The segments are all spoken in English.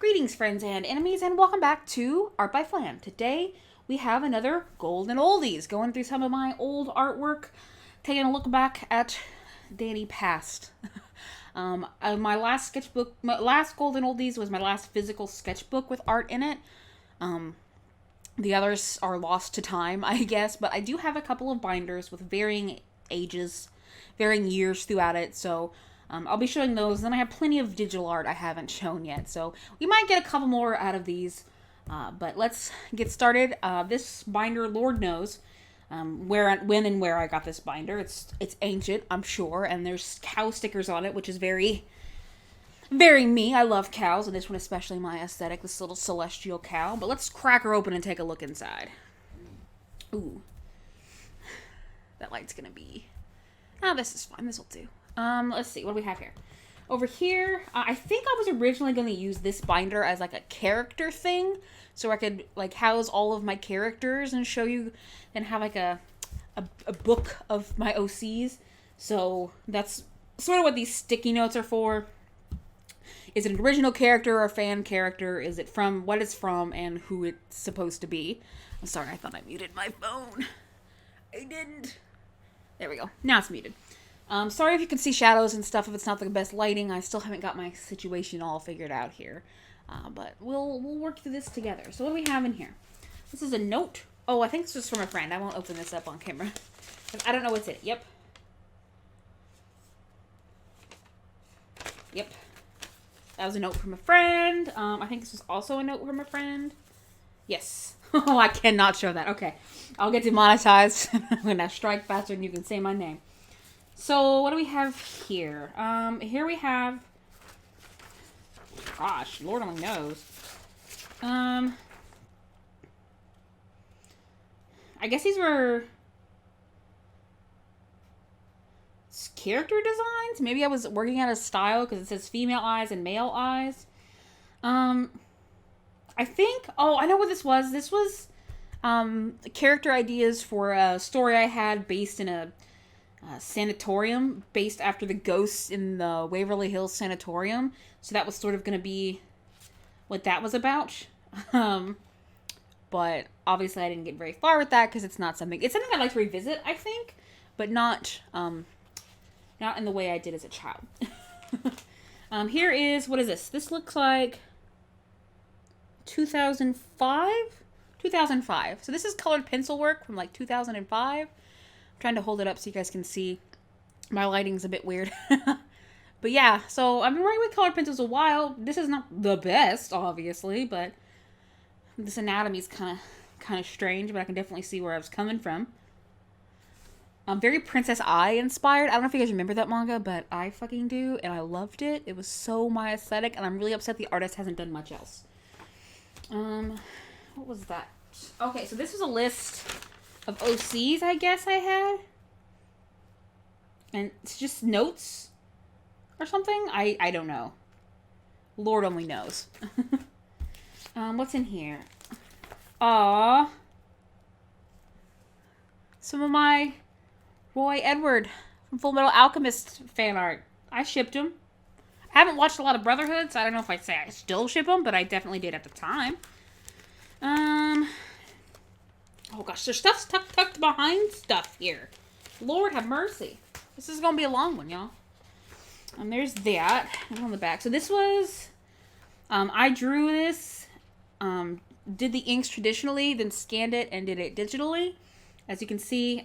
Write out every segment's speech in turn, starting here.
Greetings, friends and enemies, and welcome back to Art by Flam. Today, we have another golden oldies, going through some of my old artwork, taking a look back at Danny past. My last sketchbook, my last golden oldies was my last physical sketchbook with art in it. The others are lost to time, I guess, but I do have a couple of binders with varying ages, varying years throughout it, so I'll be showing those. Then I have plenty of digital art I haven't shown yet, so we might get a couple more out of these. But let's get started. This binder, Lord knows when and where I got this binder. It's ancient, I'm sure, and there's cow stickers on it, which is very, very me. I love cows, and this one especially my aesthetic, this little celestial cow. But let's crack her open and take a look inside. Ooh. That light's gonna be... Oh, this is fine. This will do. Let's see. What do we have here? Over here, I think I was originally going to use this binder as like a character thing, so I could like house all of my characters and show you and have like a book of my OCs. So that's sort of what these sticky notes are for. Is it an original character or a fan character? Is it from what it's from and who it's supposed to be? I'm sorry, I thought I muted my phone. I didn't. There we go. Now it's muted. Sorry if you can see shadows and stuff if it's not the best lighting. I still haven't got my situation all figured out here. But we'll work through this together. So what do we have in here? This is a note. Oh, I think this was from a friend. I won't open this up on camera. I don't know what's in it. Yep. Yep. That was a note from a friend. I think this was also a note from a friend. Yes. Oh, I cannot show that. Okay. I'll get demonetized. I'm going to strike faster than you can say my name. So, what do we have here? Here we have... Gosh, Lord only knows. I guess these were... character designs? Maybe I was working out a style because it says female eyes and male eyes. I think... Oh, I know what this was. This was character ideas for a story I had based in a... sanatorium based after the ghosts in the Waverly Hills Sanatorium. So that was sort of going to be what that was about. But obviously I didn't get very far with that because it's not something... It's something I'd like to revisit, I think. But not in the way I did as a child. Here is... What is this? This looks like 2005? 2005. So this is colored pencil work from like 2005. Trying to hold it up so you guys can see. My lighting's a bit weird. But yeah, so I've been working with colored pencils a while. This is not the best, obviously, but this anatomy's kind of strange, but I can definitely see where I was coming from. Very Princess Ai inspired. I don't know if you guys remember that manga, but I fucking do, and I loved it. It was so my aesthetic, and I'm really upset the artist hasn't done much else. What was that? Okay, so this is a list of OCs, I guess I had. And it's just notes or something? I don't know. Lord only knows. What's in here? Aww. Some of my Roy Edward from Full Metal Alchemist fan art. I shipped him. I haven't watched a lot of Brotherhood, so I don't know if I'd say I still ship them, but I definitely did at the time. Oh gosh, there's stuff tucked behind stuff here. Lord have mercy. This is going to be a long one, y'all. There's that. On the back. So this was... I drew this. Did the inks traditionally, then scanned it and did it digitally. As you can see,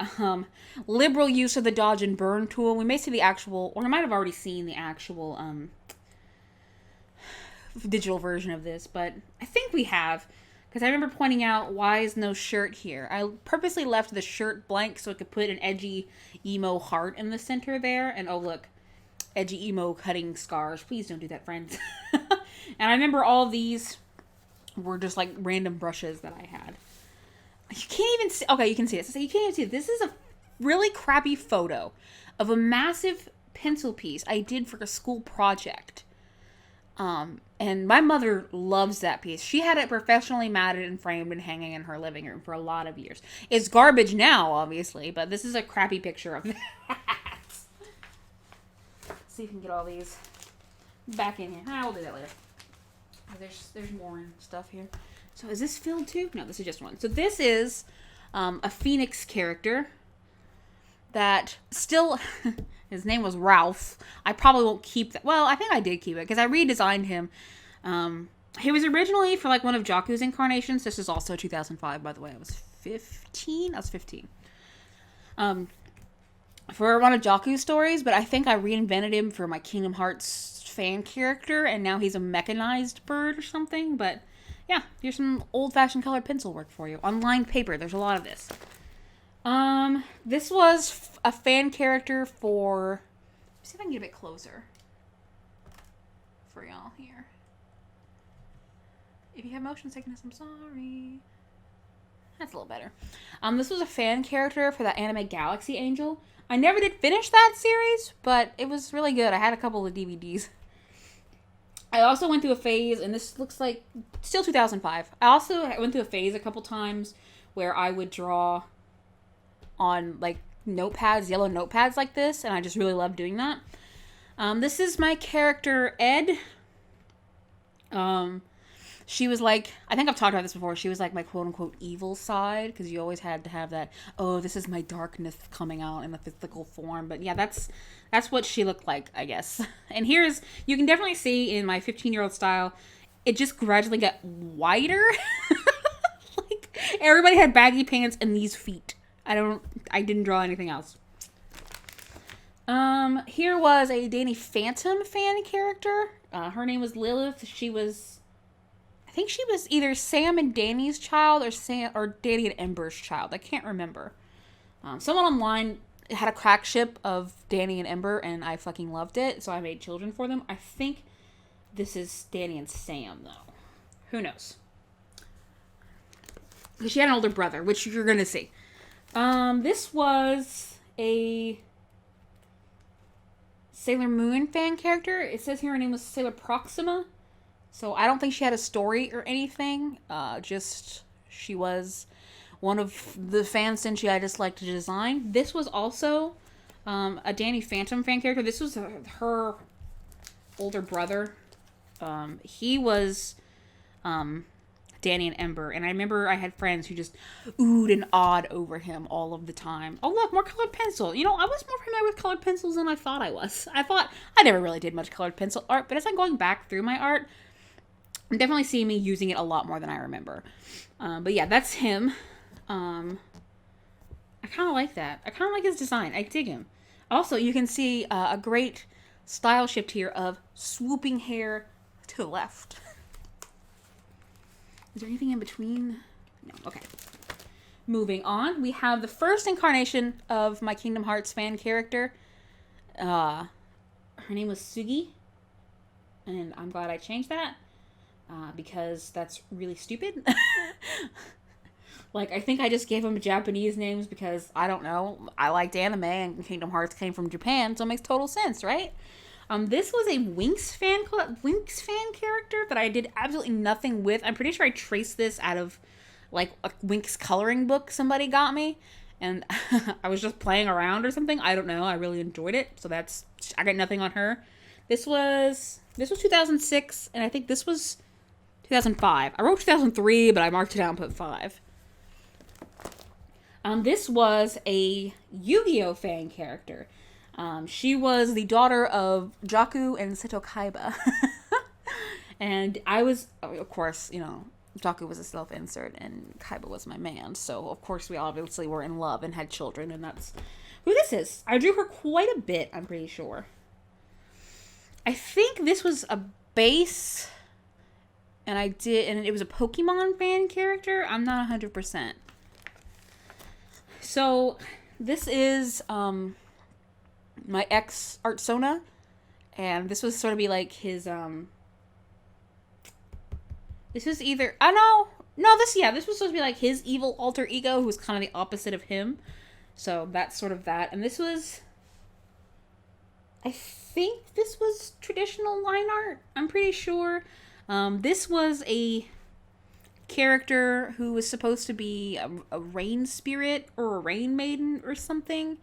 liberal use of the dodge and burn tool. We may see the actual... Or I might have already seen the actual digital version of this. But I think we have... Because I remember pointing out, why is no shirt here? I purposely left the shirt blank so I could put an edgy emo heart in the center there. And oh look, edgy emo cutting scars. Please don't do that, friends. And I remember all of these were just like random brushes that I had. You can't even see... Okay, you can see this. So you can't even see it. This is a really crappy photo of a massive pencil piece I did for a school project. And my mother loves that piece. She had it professionally matted and framed and hanging in her living room for a lot of years. It's garbage now, obviously, but this is a crappy picture of that. See if we can get all these back in here. We'll do that later. There's more stuff here. So is this filled too? No, this is just one. So this is a Phoenix character that still... His name was Ralph. I probably won't keep that. Well, I think I did keep it because I redesigned him. He was originally for like one of Jaku's incarnations. This is also 2005, by the way. I was 15. I was 15. For one of Jaku's stories, but I think I reinvented him for my Kingdom Hearts fan character, and now he's a mechanized bird or something. But yeah, here's some old-fashioned colored pencil work for you. On lined paper, there's a lot of this. This was a fan character for... Let's see if I can get a bit closer for y'all here. If you have motion sickness, I'm sorry. That's a little better. This was a fan character for that anime Galaxy Angel. I never did finish that series, but it was really good. I had a couple of DVDs. I also went through a phase, and this looks like still 2005. I also went through a phase a couple times where I would draw on like notepads, yellow notepads like this, and I just really love doing that. This is my character Ed. She was like, I think I've talked about this before, she was like my quote-unquote evil side, because you always had to have that, oh, this is my darkness coming out in a physical form. But yeah, that's what she looked like, I guess. And here's, you can definitely see in my 15-year-old style, it just gradually got wider. Like, everybody had baggy pants and these feet. I didn't draw anything else. Here was a Danny Phantom fan character. Her name was Lilith. I think she was either Sam and Danny's child or Danny and Ember's child. I can't remember. Someone online had a crack ship of Danny and Ember, and I fucking loved it, so I made children for them. I think this is Danny and Sam, though. Who knows? Because she had an older brother, which you're gonna see. This was a Sailor Moon fan character. It says here her name was Sailor Proxima. So I don't think she had a story or anything. Just she was one of the fan Cintiq I just liked to design. This was also a Danny Phantom fan character. This was her older brother. He was Danny and Ember, and I remember I had friends who just oohed and awed over him all of the time. Oh look, more colored pencil. You know, I was more familiar with colored pencils than I thought I was. I thought I never really did much colored pencil art, but as I'm going back through my art, I'm definitely seeing me using it a lot more than I remember. But yeah, that's him. I kind of like that. I kind of like his design. I dig him. Also, you can see a great style shift here of swooping hair to the left. Is there anything in between? No. Okay. Moving on, we have the first incarnation of my Kingdom Hearts fan character. Her name was Sugi. And I'm glad I changed that. Because that's really stupid. Like, I think I just gave them Japanese names because, I don't know, I liked anime and Kingdom Hearts came from Japan, so it makes total sense, right? This was a Winx fan character that I did absolutely nothing with. I'm pretty sure I traced this out of, like, a Winx coloring book somebody got me, and I was just playing around or something. I don't know. I really enjoyed it, so I got nothing on her. This was 2006, and I think this was 2005. I wrote 2003, but I marked it down and put 5. This was a Yu-Gi-Oh fan character. She was the daughter of Jaku and Seto Kaiba. And I was, of course, you know, Jaku was a self-insert and Kaiba was my man. So, of course, we obviously were in love and had children, and that's who this is. I drew her quite a bit, I'm pretty sure. I think this was a base, and it was a Pokemon fan character. I'm not 100%. So, this is, my ex Artsona, and this was sort of be like his, this was either, this was supposed to be like his evil alter ego, who was kind of the opposite of him. So, that's sort of that. And this was, I think this was traditional line art. I'm pretty sure. This was a character who was supposed to be a rain spirit or a rain maiden or something.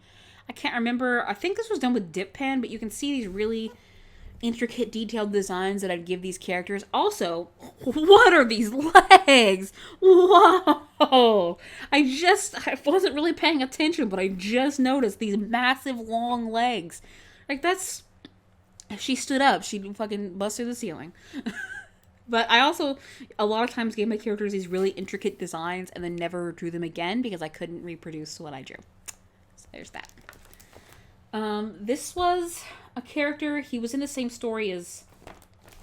I can't remember. I think this was done with dip pen, but you can see these really intricate, detailed designs that I'd give these characters. Also, what are these legs? Whoa! I wasn't really paying attention, but I just noticed these massive, long legs. Like, that's, if she stood up, she'd fucking bust through the ceiling. But I also, a lot of times, gave my characters these really intricate designs and then never drew them again because I couldn't reproduce what I drew. So there's that. This was a character, he was in the same story as,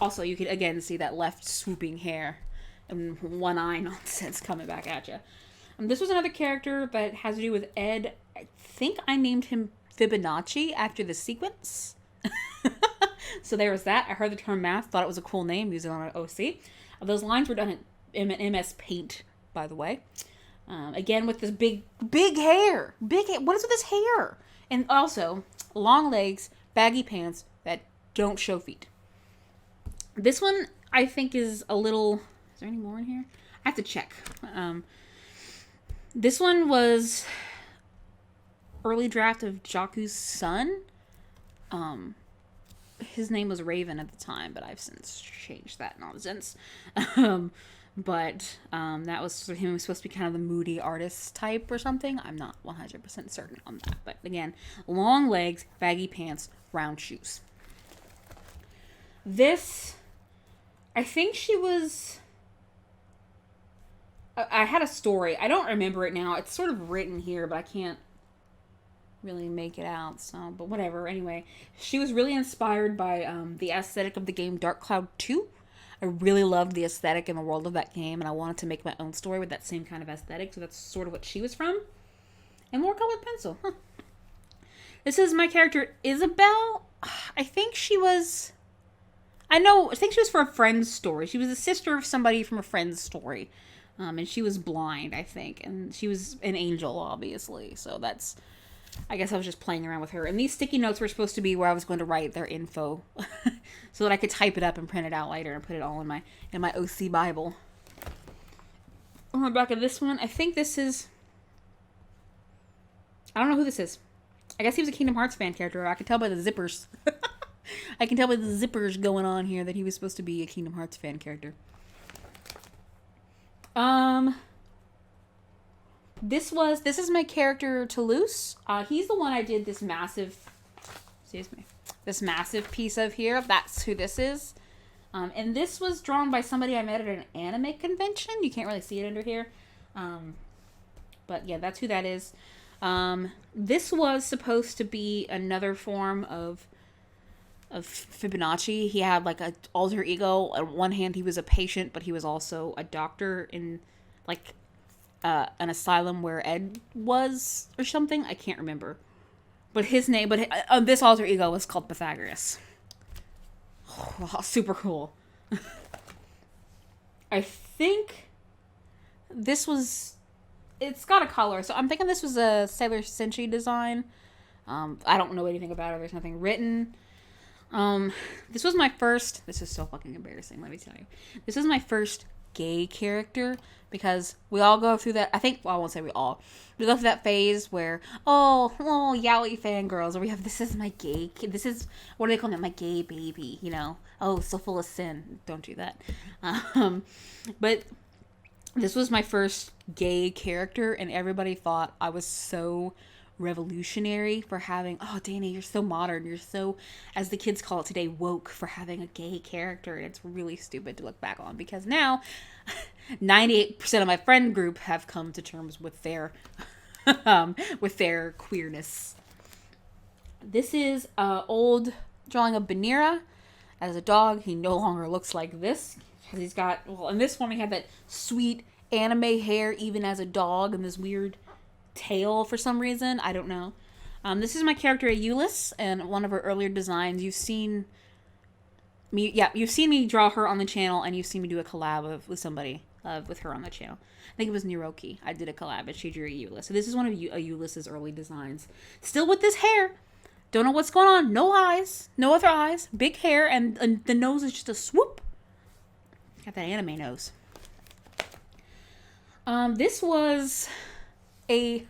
also you could again see that left swooping hair and one eye nonsense coming back at you. This was another character, but has to do with Ed. I think I named him Fibonacci after the sequence. So there was that. I heard the term math, thought it was a cool name, used it on an OC. Those lines were done in MS Paint, by the way. Again, with this big hair. What is with this hair? And also, long legs, baggy pants that don't show feet. This one, I think, is a little... Is there any more in here? I have to check. This one was early draft of Jakku's son. His name was Raven at the time, but I've since changed that nonsense. But that was for him. He was supposed to be kind of the moody artist type or something. I'm not 100% certain on that. But again, long legs, baggy pants, round shoes. This, I think she was... I had a story. I don't remember it now. It's sort of written here, but I can't really make it out. So, but whatever. Anyway, she was really inspired by the aesthetic of the game Dark Cloud 2. I really loved the aesthetic and the world of that game, and I wanted to make my own story with that same kind of aesthetic, so that's sort of what she was from. And more colored pencil. Huh. This is my character, Isabel. I think she was... I think she was for a friend's story. She was a sister of somebody from a friend's story. And she was blind, I think. And she was an angel, obviously. So that's... I guess I was just playing around with her. And these sticky notes were supposed to be where I was going to write their info. So that I could type it up and print it out later and put it all in my OC Bible. On the back of this one, I think this is... I don't know who this is. I guess he was a Kingdom Hearts fan character. I can tell by the zippers. I can tell by the zippers going on here that he was supposed to be a Kingdom Hearts fan character. This is my character Toulouse. He's the one I did this massive piece of here. That's who this is. And this was drawn by somebody I met at an anime convention. You can't really see it under here. But yeah, that's who that is. This was supposed to be another form of Fibonacci. He had like an alter ego. On one hand, he was a patient, but he was also a doctor in like an asylum where Ed was or something. I can't remember. But his name, this alter ego was called Pythagoras. Oh, super cool. I think this was... It's got a color, so I'm thinking this was a Sailor Senshi design. I don't know anything about it. There's nothing written. This was my first... This is so fucking embarrassing, let me tell you. This is my first gay character, because we all go through that... I won't say we all. We go through that phase where, yaoi fangirls, or we have, this is my gay... This is... What do they call it? My gay baby, you know? Oh, so full of sin. Don't do that. But... This was my first gay character, and everybody thought I was so revolutionary for having... Oh, Danny, you're so modern. You're so, as the kids call it today, woke for having a gay character. And it's really stupid to look back on, because now 98% of my friend group have come to terms with their queerness. This is an old drawing of Banira as a dog. He no longer looks like this. He's got, in this one, he had that sweet anime hair even as a dog and this weird tail for some reason. I don't know. This is my character, Euless, and one of her earlier designs. You've seen me draw her on the channel, and you've seen me do a collab with somebody, with her on the channel. I think it was Niroki. I did a collab, and she drew Euless. So this is one of Euless's early designs. Still with this hair. Don't know what's going on. No eyes. No other eyes. Big hair, and the nose is just a swoop. Got that anime nose. This was a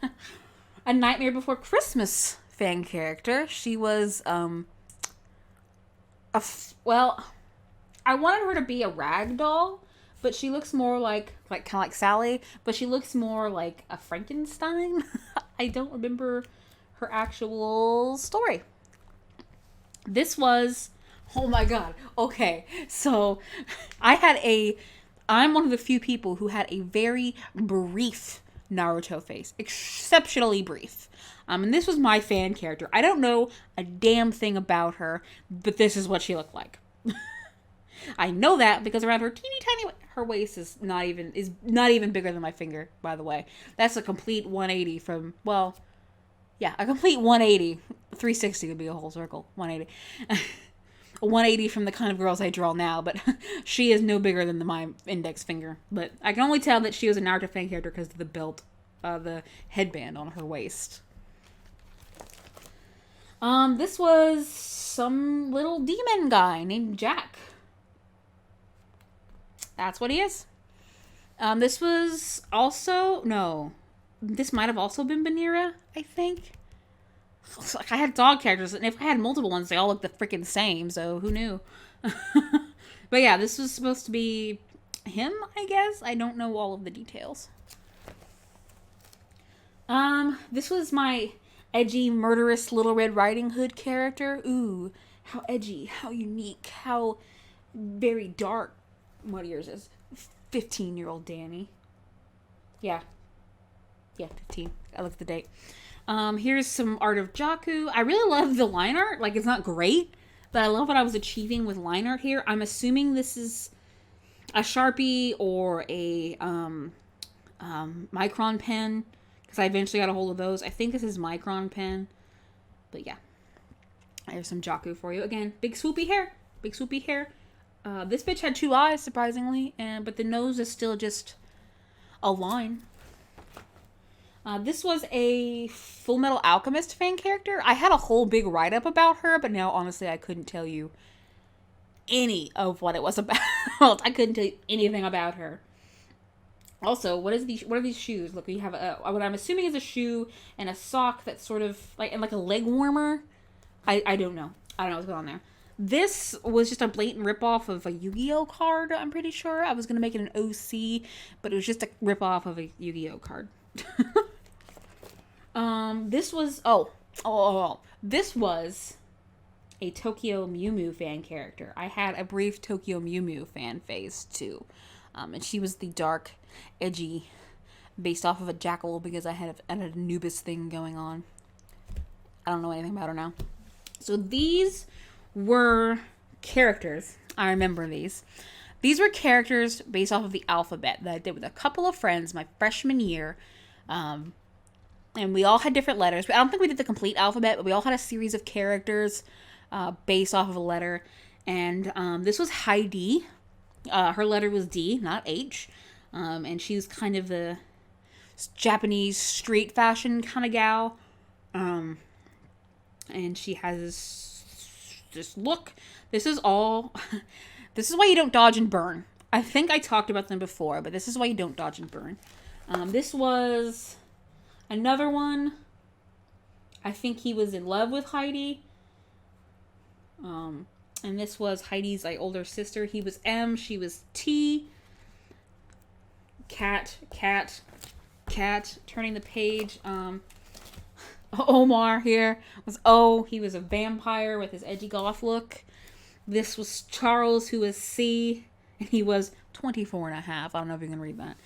Nightmare Before Christmas fan character. She was, Well, I wanted her to be a rag doll, but she looks more like kind of like Sally, but she looks more like a Frankenstein. I don't remember her actual story. This was, oh my god. Okay, so I'm one of the few people who had a very brief Naruto face, exceptionally brief. And this was my fan character. I don't know a damn thing about her, but this is what she looked like. I know that because around her teeny tiny, her waist is not even bigger than my finger. By the way, that's a complete 180 from, well, yeah, a complete 180. 360 would be a whole circle. 180. A 180 from the kind of girls I draw now, but she is no bigger than my index finger. But I can only tell that she was a Naruto fan character because of the belt, the headband on her waist. This was some little demon guy named Jack. That's what he is. This was also, no, this might have also been Banira, I think. Like, I had dog characters, and if I had multiple ones, they all look the freaking same, so who knew? But yeah, this was supposed to be him, I guess. I don't know all of the details. This was my edgy, murderous Little Red Riding Hood character. Ooh, how edgy, how unique, how very dark. What years is 15-year-old Danny? Yeah, 15. I looked at the date. Here's some art of Jakku. I really love the line art. Like, it's not great, but I love what I was achieving with line art here. I'm assuming this is a Sharpie or a Micron pen, because I eventually got a hold of those. I think this is Micron pen, but yeah. There's some Jakku for you. Again, big swoopy hair. Big swoopy hair. This bitch had 2 eyes, surprisingly, but the nose is still just a line. This was a Full Metal Alchemist fan character. I had a whole big write-up about her, but now, honestly, I couldn't tell you any of what it was about. I couldn't tell you anything about her. Also, what are these shoes? Look, we have what I'm assuming is a shoe and a sock that's sort of like, and like a leg warmer. I don't know. I don't know what's going on there. This was just a blatant ripoff of a Yu-Gi-Oh card, I'm pretty sure. I was going to make it an OC, but it was just a ripoff of a Yu-Gi-Oh card. This was, this was a Tokyo Mew Mew fan character. I had a brief Tokyo Mew Mew fan phase, too. And she was the dark, edgy, based off of a jackal, because I had an Anubis thing going on. I don't know anything about her now. So these were characters. I remember these. These were characters based off of the alphabet that I did with a couple of friends my freshman year. And we all had different letters. I don't think we did the complete alphabet, but we all had a series of characters based off of a letter. And this was Heidi. Her letter was D, not H. And she was kind of the Japanese street fashion kind of gal. And she has this look. This is all... This is why you don't dodge and burn. I think I talked about them before, but this is why you don't dodge and burn. This was another one. I think he was in love with Heidi. And this was Heidi's older sister. He was M. She was T. Cat. Turning the page. Omar here was O. He was a vampire with his edgy goth look. This was Charles, who was C. And he was 24 and a half. I don't know if you can read that.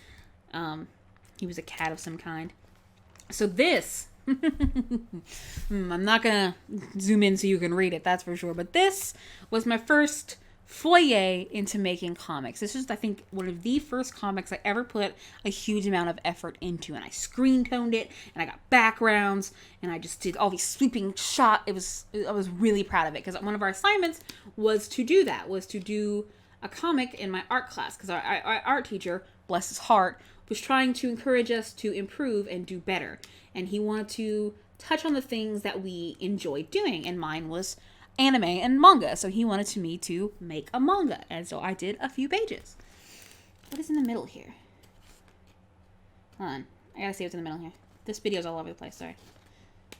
He was a cat of some kind. So this, I'm not going to zoom in so you can read it, that's for sure. But this was my first foyer into making comics. This is, I think, one of the first comics I ever put a huge amount of effort into. And I screen toned it, and I got backgrounds, and I just did all these sweeping shots. I was really proud of it, because one of our assignments was to do that, was to do a comic in my art class, because our art teacher, bless his heart, was trying to encourage us to improve and do better. And he wanted to touch on the things that we enjoyed doing. And mine was anime and manga. So he wanted me to make a manga. And so I did a few pages. What is in the middle here? Hold on. I gotta see what's in the middle here. This video's all over the place, sorry.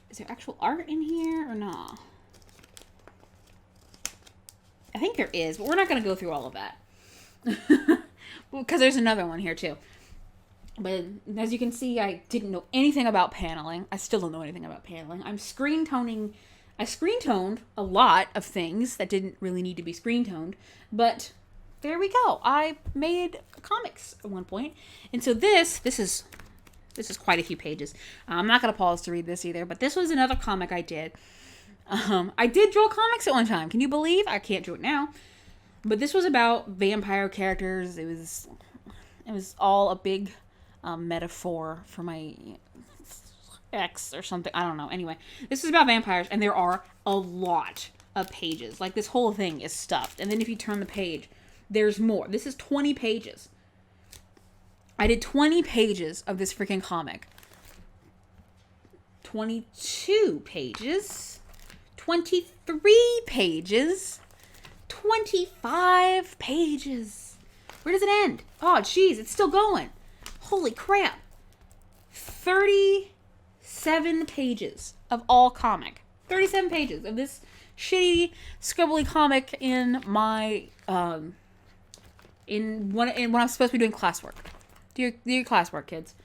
Is there actual art in here or not? I think there is, but we're not going to go through all of that. Because there's another one here too. But as you can see, I didn't know anything about paneling. I still don't know anything about paneling. I screen toned a lot of things that didn't really need to be screen toned. But there we go. I made comics at one point. And so this is quite a few pages. I'm not going to pause to read this either, but this was another comic I did. I did draw comics at one time. Can you believe? I can't do it now. But this was about vampire characters. It was all a big metaphor for my ex or something. I don't know. Anyway, this is about vampires, and there are a lot of pages. Like, this whole thing is stuffed. And then if you turn the page, there's more. This is 20 pages. I did 20 pages of this freaking comic. 22 pages. 23 pages. 25 pages. Where does it end? Oh, jeez, it's still going. Holy crap. 37 pages of all comic. 37 pages of this shitty, scribbly comic in my, in when I'm supposed to be doing classwork. Do your classwork, kids.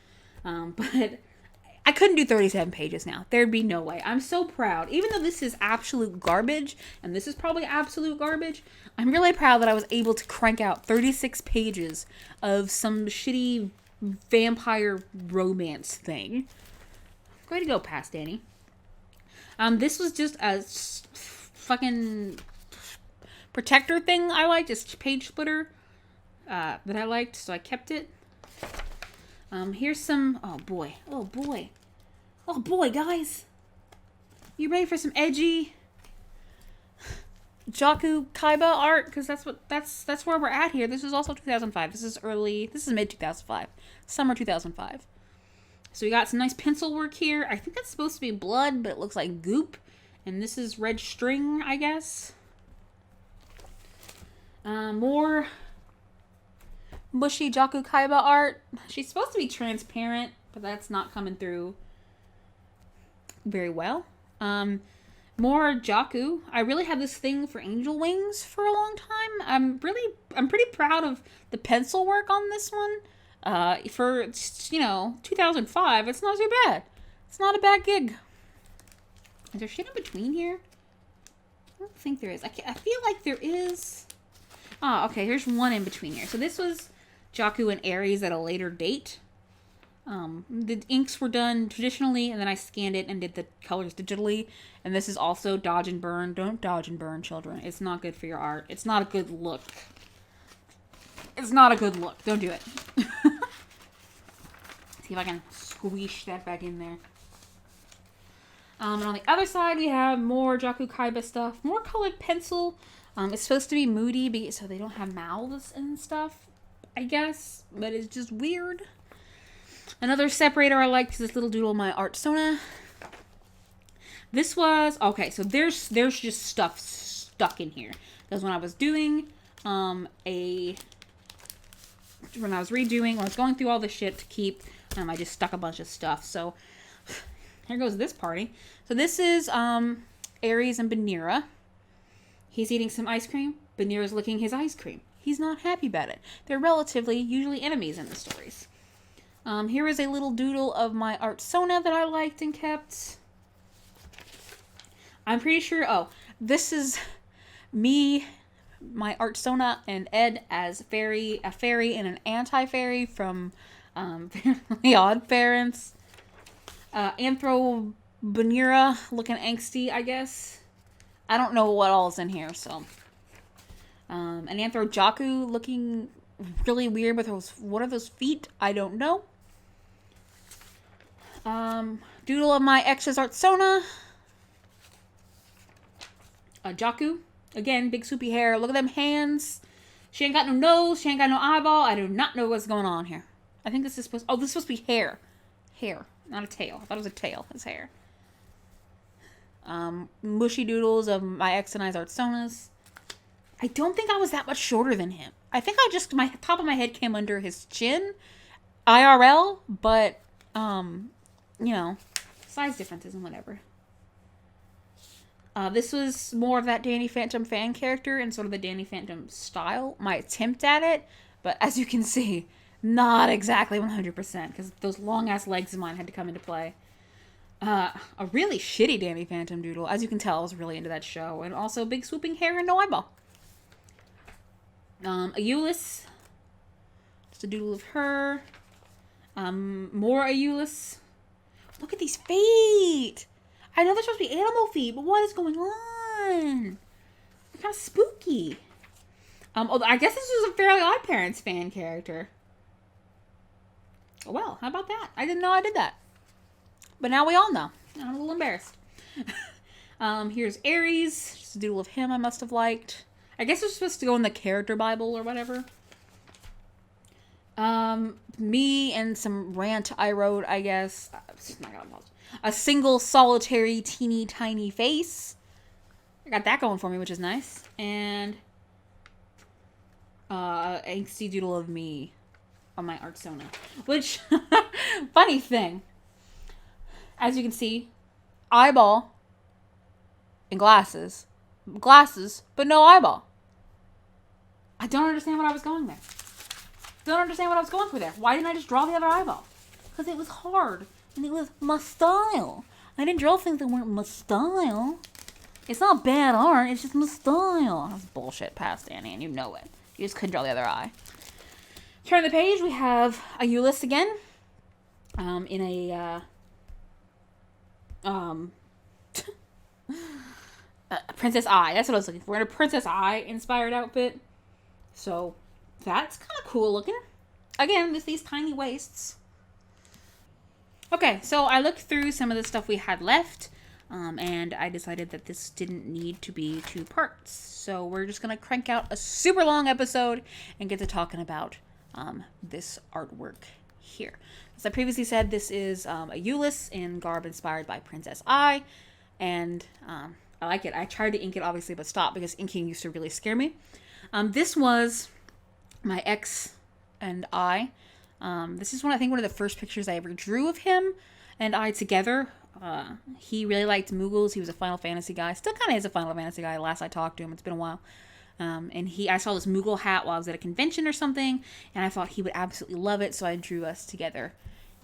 But I couldn't do 37 pages now. There'd be no way. I'm so proud. Even though this is absolute garbage, and this is probably absolute garbage, I'm really proud that I was able to crank out 36 pages of some shitty vampire romance thing. Way to go, Past Danny. This was just a fucking protector thing I liked, just page splitter that I liked, so I kept it. Here's some, oh boy, guys. You ready for some edgy Jaku Kaiba art? Because that's where we're at here. This is also 2005. This is mid 2005. Summer 2005. So we got some nice pencil work here. I think that's supposed to be blood, but it looks like goop. And this is red string, I guess. More mushy Jaku Kaiba art. She's supposed to be transparent, but that's not coming through very well. More Jaku. I really had this thing for angel wings for a long time. I'm pretty proud of the pencil work on this one. For, 2005, it's not too bad. It's not a bad gig. Is there shit in between here? I don't think there is. I feel like there is. Oh, okay, here's one in between here. So this was Jaku and Aries at a later date. The inks were done traditionally, and then I scanned it and did the colors digitally. And this is also dodge and burn. Don't dodge and burn, children. It's not good for your art. It's not a good look. It's not a good look. Don't do it. See if I can squish that back in there. And on the other side, we have more Jaku Kaiba stuff. More colored pencil. It's supposed to be moody, so they don't have mouths and stuff, I guess. But it's just weird. Another separator I liked is this little doodle of my Art Sona. This was... Okay, so there's just stuff stuck in here. Because when I was doing when I was redoing, when I was going through all the shit to keep, I just stuck a bunch of stuff. So here goes this party. So this is Aries and Banira. He's eating some ice cream. Banira's licking his ice cream. He's not happy about it. They're relatively usually enemies in the stories. Here is a little doodle of my Art Sona that I liked and kept. I'm pretty sure, this is me, my Art Sona, and Ed as a fairy and an anti-fairy from Family Odd Parents. Anthro Banira looking angsty, I guess. I don't know what all is in here, so. An Anthro Jaku looking really weird with those, what are those feet? I don't know. Doodle of my ex's Art Sona. Jaku. Again, big soupy hair. Look at them hands. She ain't got no nose. She ain't got no eyeball. I do not know what's going on here. I think this is supposed... Oh, this is supposed to be hair. Hair. Not a tail. I thought it was a tail. It's hair. Mushy doodles of my ex and I's Art Sonas. I don't think I was that much shorter than him. I think my top of my head came under his chin. IRL. But, size differences and whatever. This was more of that Danny Phantom fan character and sort of the Danny Phantom style. My attempt at it, but as you can see, not exactly 100% because those long ass legs of mine had to come into play. A really shitty Danny Phantom doodle. As you can tell, I was really into that show. And also big swooping hair and no eyeball. A Euless. Just a doodle of her. More a Euless. Look at these feet. I know they're supposed to be animal feet, but what is going on? They're kind of spooky. Although I guess this was a Fairly Odd Parents fan character. Well, how about that? I didn't know I did that. But now we all know. I'm a little embarrassed. Here's Aries. Just a doodle of him I must have liked. I guess it's supposed to go in the character Bible or whatever. Me and some rant I wrote, I guess. Not gonna pause. A single solitary teeny tiny face. I got that going for me, which is nice. And angsty doodle of me on my Artsona. Which, funny thing. As you can see, eyeball and glasses. Glasses, but no eyeball. I don't understand what I was going there. Don't understand what I was going for there. Why didn't I just draw the other eyeball? Because it was hard. And it was my style. I didn't draw things that weren't my style. It's not bad art. It's just my style. That's bullshit past Danny, and you know it. You just couldn't draw the other eye. Turn the page. We have a Euless again. In a Princess Eye. That's what I was looking for. In a Princess Eye inspired outfit. So that's kind of cool looking. Again, with these tiny waists. Okay, so I looked through some of the stuff we had left, and I decided that this didn't need to be 2 parts. So we're just going to crank out a super long episode and get to talking about this artwork here. As I previously said, this is a Euless in garb inspired by Princess Eye, and I like it. I tried to ink it, obviously, but stopped because inking used to really scare me. This was my ex and I. This is I think one of the first pictures I ever drew of him and I together. He really liked Moogles. He was a Final Fantasy guy. Still kind of is a Final Fantasy guy. Last I talked to him, it's been a while. And I saw this Moogle hat while I was at a convention or something, and I thought he would absolutely love it, so I drew us together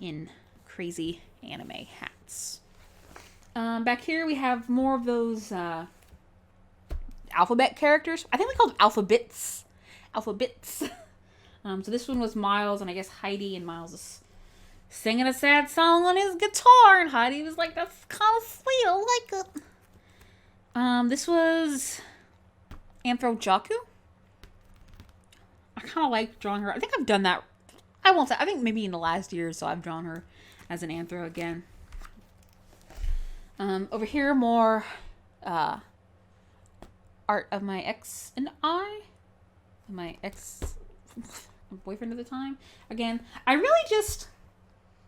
in crazy anime hats. Back here we have more of those alphabet characters. I think we called them alphabets. Alphabets. So this one was Miles, and I guess Heidi, and Miles is singing a sad song on his guitar, and Heidi was like, that's kind of sweet, I like it. This was Anthro Jaku. I kind of like drawing her. I think I've done that. I won't say, I think maybe in the last year or so I've drawn her as an Anthro again. Over here, more art of my ex and I. My ex boyfriend at the time. Again, I really just,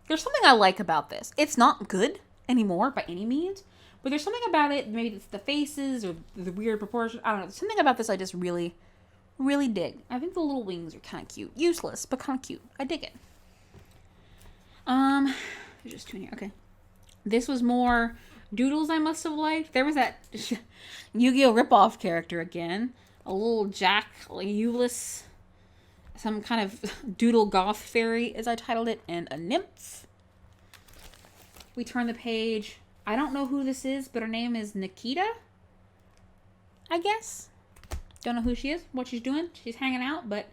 there's something I like about this. It's not good anymore by any means, but there's something about it, maybe it's the faces or the weird proportion, I don't know, there's something about this I just really, really dig. I think the little wings are kind of cute. Useless, but kind of cute. I dig it. There's just 2 in here. Okay. This was more doodles I must have liked. There was that Yu-Gi-Oh! Ripoff character again. A little Jack, like Euless, some kind of doodle goth fairy, as I titled it, and a nymph. We turn the page. I don't know who this is, but her name is Nikita, I guess. Don't know who she is, what she's doing. She's hanging out, but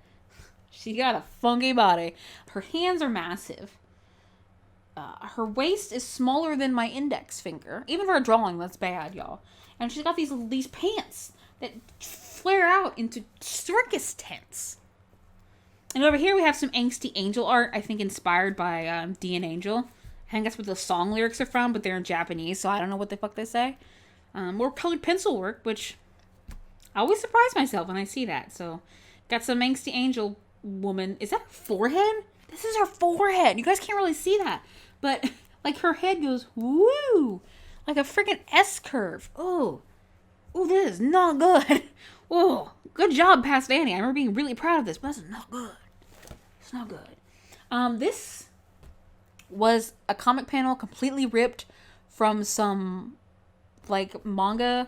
she got a funky body. Her hands are massive. Her waist is smaller than my index finger. Even for a drawing, that's bad, y'all. And she's got these pants that flare out into circus tents. And over here we have some angsty angel art, I think inspired by D and Angel. I think that's what the song lyrics are from, but they're in Japanese, so I don't know what the fuck they say. More colored pencil work, which I always surprise myself when I see that. So, got some angsty angel woman. Is that her forehead? This is her forehead. You guys can't really see that. But, like, her head goes, woo! Like a freaking S-curve. Oh, this is not good. Oh, good job, past Annie. I remember being really proud of this, but this is not good. It's not good. This was a comic panel completely ripped from some, like, manga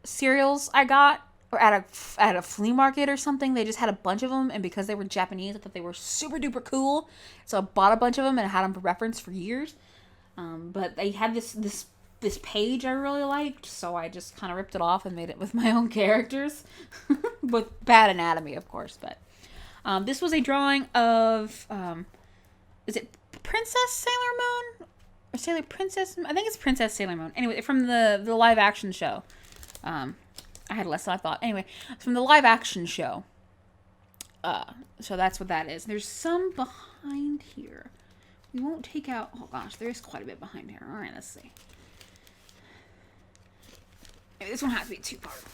cereals I got or at a flea market or something. They just had a bunch of them, and because they were Japanese, I thought they were super duper cool. So I bought a bunch of them and had them for reference for years. But they had this page I really liked, so I just kind of ripped it off and made it with my own characters, with bad anatomy, of course. But this was a drawing of is it Princess Sailor Moon or Sailor Princess? I think it's Princess Sailor Moon. Anyway, from the live action show. I had less than I thought. Anyway, from the live action show. So that's what that is. There's some behind here. We won't take out... Oh, gosh. There is quite a bit behind here. All right, let's see. Maybe this one has to be two-part.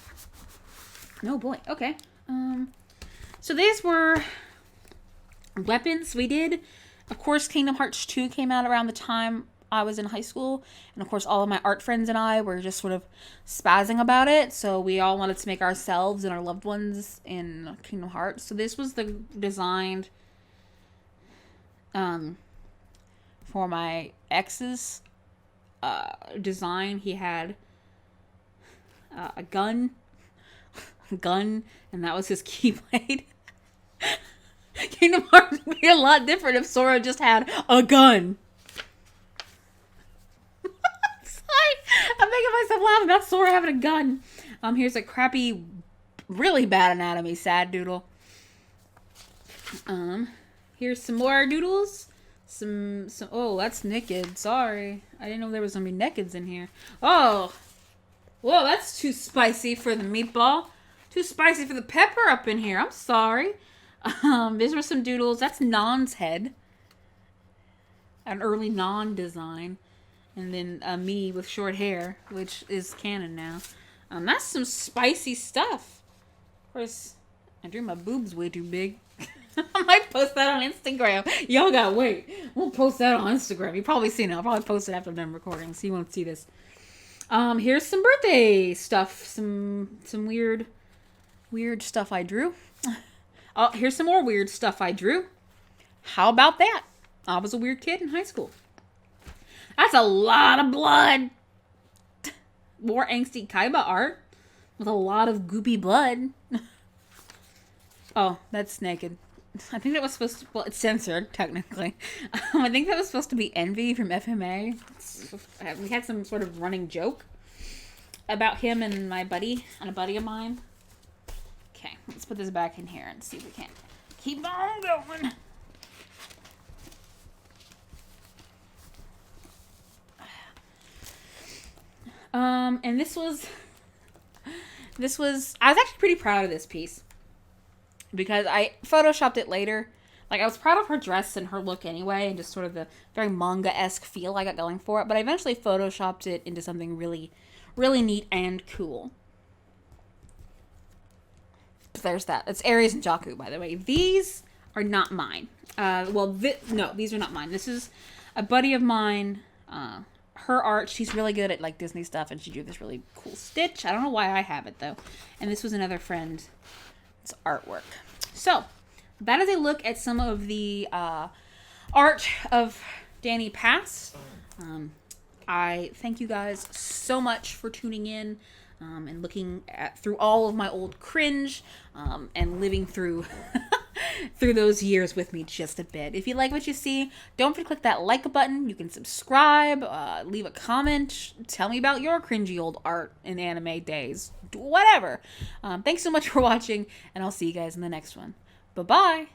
No, boy. Okay. So these were weapons we did. Of course, Kingdom Hearts 2 came out around the time I was in high school. And, of course, all of my art friends and I were just sort of spazzing about it. So we all wanted to make ourselves and our loved ones in Kingdom Hearts. So this was the designed... for my ex's design. He had a gun, and that was his keyblade. Kingdom Hearts would be a lot different if Sora just had a gun. Sorry, I'm making myself laugh about Sora having a gun. Here's a crappy, really bad anatomy, sad doodle. Here's some more doodles. Some, oh, that's naked. Sorry. I didn't know there was gonna be nakeds in here. Oh. Whoa, that's too spicy for the meatball. Too spicy for the pepper up in here. I'm sorry. These were some doodles. That's Non's head. An early Non design. And then me with short hair, which is canon now. That's some spicy stuff. Of course, I drew my boobs way too big. I might post that on Instagram. Y'all gotta wait. We'll post that on Instagram. You've probably seen it. I'll probably post it after I'm done recording, so you won't see this. Here's some birthday stuff. Some weird stuff I drew. Oh, here's some more weird stuff I drew. How about that? I was a weird kid in high school. That's a lot of blood. More angsty Kaiba art with a lot of goopy blood. Oh, that's naked. I think that was supposed to... Well, it's censored, technically. I think that was supposed to be Envy from FMA. We had some sort of running joke about him and my buddy, and a buddy of mine. Okay, let's put this back in here and see if we can keep on going. And this was... I was actually pretty proud of this piece. Because I photoshopped it later. Like, I was proud of her dress and her look anyway, and just sort of the very manga-esque feel I got going for it. But I eventually photoshopped it into something really, really neat and cool. But there's that. It's Aries and Jakku, by the way. These are not mine. No, these are not mine. This is a buddy of mine. Her art, she's really good at, like, Disney stuff, and she drew this really cool stitch. I don't know why I have it, though. And this was another friend. It's artwork. So, that is a look at some of the art of Danny Pass. I thank you guys so much for tuning in and looking through all of my old cringe and living through through those years with me just a bit. If you like what you see, don't forget to click that like button. You can subscribe, leave a comment, tell me about your cringy old art in anime days, whatever. Thanks so much for watching, and I'll see you guys in the next one. Bye-bye.